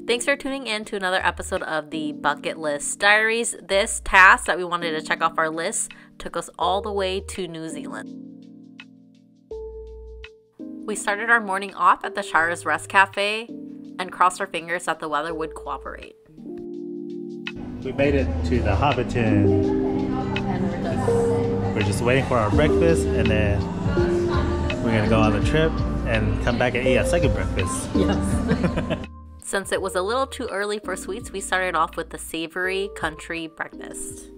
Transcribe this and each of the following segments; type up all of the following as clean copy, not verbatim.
Thanks for tuning in to another episode of the Bucket List Diaries. This task that we wanted to check off our list took us all the way to New Zealand. We started our morning off at the Shire's Rest Cafe and crossed our fingers that the weather would cooperate. We made it to the Hobbiton. We're just waiting for our breakfast, and then we're gonna go on the trip and come back and eat a second breakfast. Yes. Since it was a little too early for sweets, we started off with the savory country breakfast.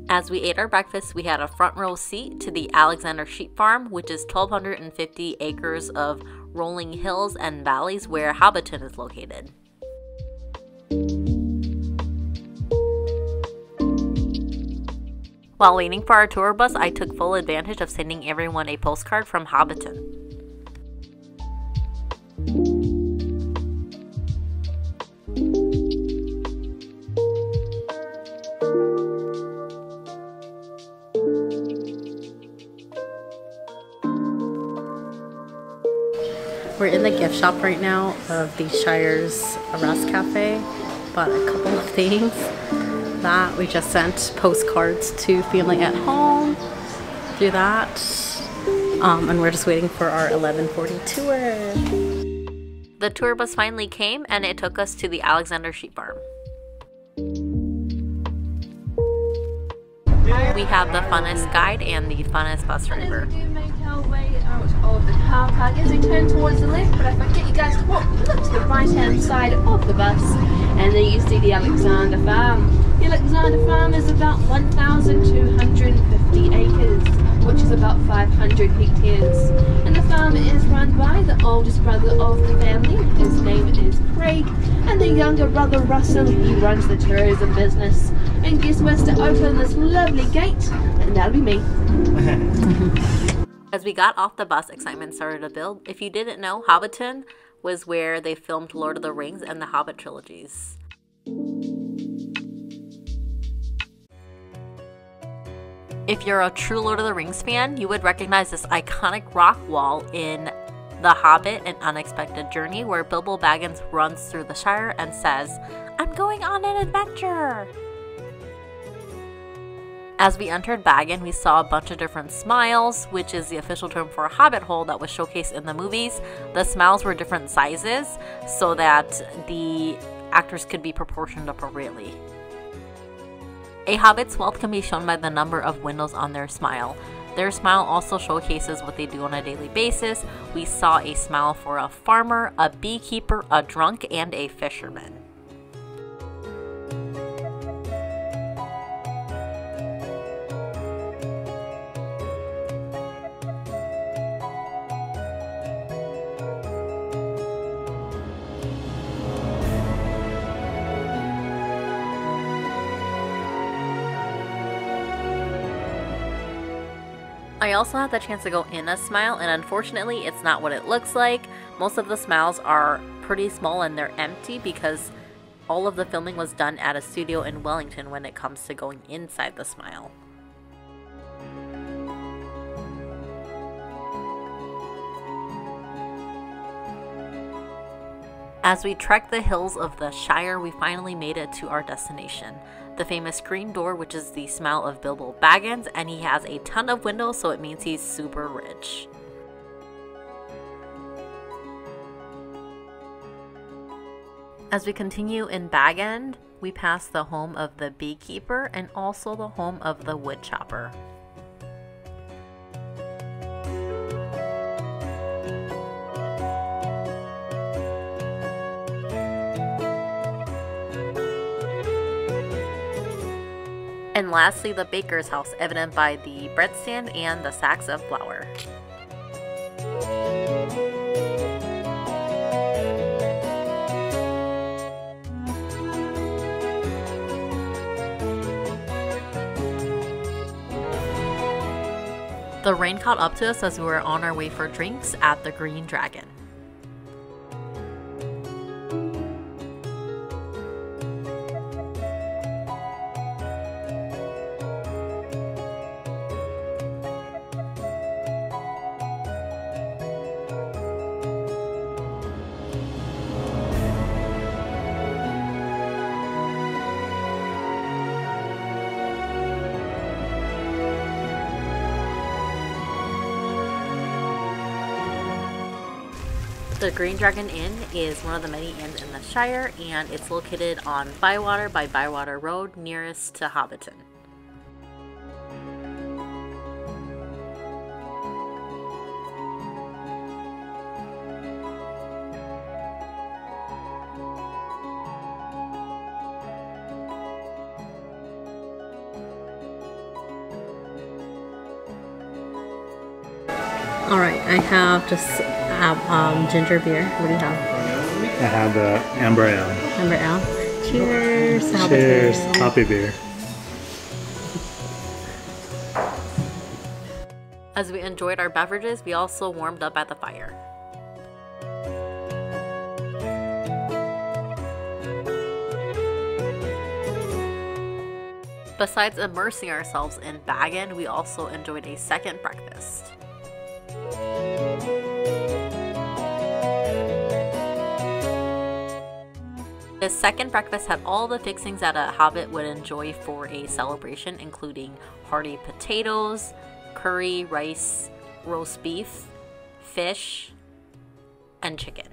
As we ate our breakfast, we had a front row seat to the Alexander Sheep Farm, which is 1,250 acres of rolling hills and valleys where Hobbiton is located. While waiting for our tour bus, I took full advantage of sending everyone a postcard from Hobbiton. We're in the gift shop right now of the Shire's Rest Cafe. Bought a couple of things that we just sent postcards to family at home through that. And we're just waiting for our 11:40 tour. The tour bus finally came and it took us to the Alexander Sheep Farm. We have the funnest guide and the funnest bus driver. We do make our way out of the car park as we turn towards the left, but if I get you guys to look to the right hand side of the bus, and then you see the Alexander Farm. The Alexander Farm is about 1,250 acres, which is about 500 hectares. And the farm is run by the oldest brother of the family. His name is Craig, and the younger brother Russell. He runs the tourism business. And guess what's to open this lovely gate? And that'll be me. As we got off the bus, excitement started to build. If you didn't know, Hobbiton was where they filmed Lord of the Rings and the Hobbit trilogies. If you're a true Lord of the Rings fan, you would recognize this iconic rock wall in The Hobbit: An Unexpected Journey, where Bilbo Baggins runs through the Shire and says, "I'm going on an adventure!" As we entered Baggin, we saw a bunch of different smiles, which is the official term for a hobbit hole that was showcased in the movies. The smiles were different sizes so that the actors could be proportioned appropriately. A hobbit's wealth can be shown by the number of windows on their smile. Their smile also showcases what they do on a daily basis. We saw a smile for a farmer, a beekeeper, a drunk, and a fisherman. I also had the chance to go in a smile, and unfortunately it's not what it looks like. Most of the smiles are pretty small and they're empty because all of the filming was done at a studio in Wellington when it comes to going inside the smile. As we trekked the hills of the Shire, we finally made it to our destination. The famous green door, which is the smile of Bilbo Baggins, and he has a ton of windows, so it means he's super rich. As we continue in Bag End, we pass the home of the beekeeper and also the home of the wood chopper. And lastly, the baker's house, evident by the bread stand and the sacks of flour. The rain caught up to us as we were on our way for drinks at the Green Dragon. The Green Dragon Inn is one of the many inns in the Shire, and it's located on Bywater by Bywater Road, nearest to Hobbiton. Alright, I have just ginger beer. What do you have? I have the amber ale. Amber ale. Cheers. Cheers. Hoppy beer. As we enjoyed our beverages, we also warmed up at the fire. Besides immersing ourselves in Baggin, we also enjoyed a second breakfast. This second breakfast had all the fixings that a hobbit would enjoy for a celebration, including hearty potatoes, curry, rice, roast beef, fish, and chicken.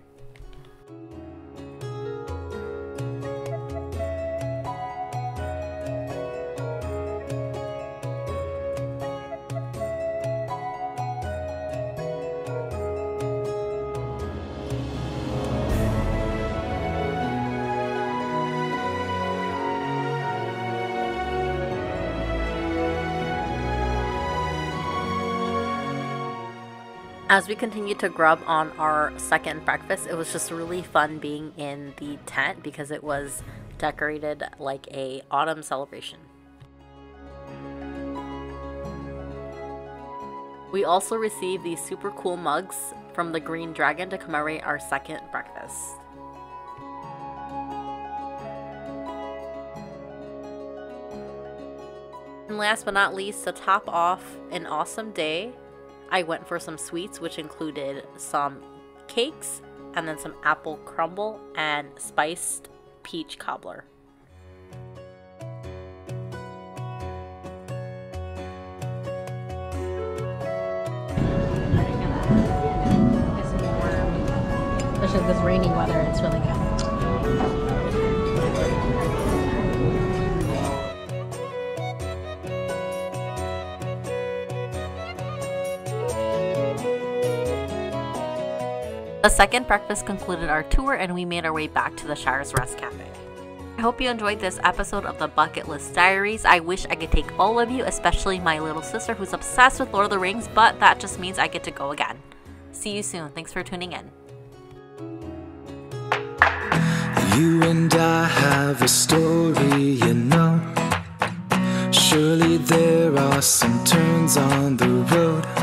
As we continued to grub on our second breakfast, it was just really fun being in the tent because it was decorated like a autumn celebration. We also received these super cool mugs from the Green Dragon to commemorate our second breakfast. And last but not least, to top off an awesome day, I went for some sweets, which included some cakes and then some apple crumble and spiced peach cobbler. Especially this rainy weather, it's really good. The second breakfast concluded our tour and we made our way back to the Shire's Rest Cafe. I hope you enjoyed this episode of the Bucket List Diaries. I wish I could take all of you, especially my little sister who's obsessed with Lord of the Rings, but that just means I get to go again. See you soon. Thanks for tuning in. You and I have a story, you know. Surely there are some turns on the road.